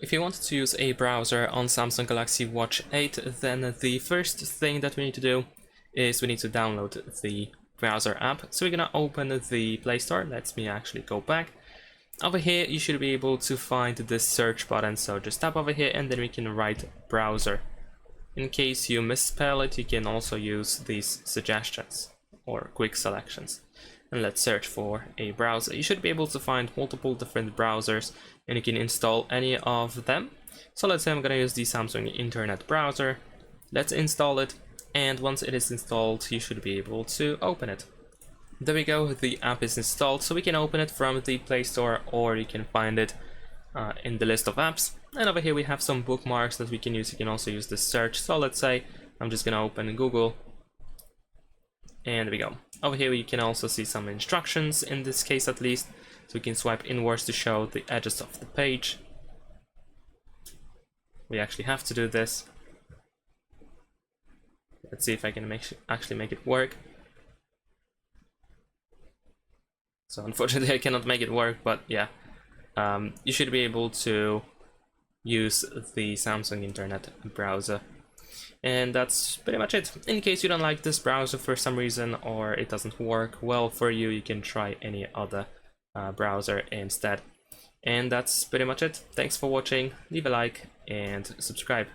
If you wanted to use a browser on Samsung Galaxy Watch 8, then the first thing that we need to do is we need to download the browser app. So we're gonna open the Play Store. Let me actually go back. Over here, you should be able to find this search button. So just tap over here and then we can write browser. In case you misspell it, you can also use these suggestions or quick selections. And let's search for a browser. You should be able to find multiple different browsers and you can install any of them. So let's say I'm gonna use the Samsung Internet Browser. Let's install it, and once it is installed, you should be able to open it. There we go, the app is installed, so we can open it from the Play Store or you can find it in the list of apps. And over here we have some bookmarks that we can use. You can also use the search. So let's say I'm just gonna open Google, and there we go. Over here you can also see some instructions, in this case at least, so we can swipe inwards to show the edges of the page. We actually have to do this. Let's see if I can actually make it work. So unfortunately I cannot make it work, but yeah, you should be able to use the Samsung Internet Browser. And that's pretty much it. In case you don't like this browser for some reason or it doesn't work well for you, you can try any other browser instead. And that's pretty much it. Thanks for watching, leave a like and subscribe.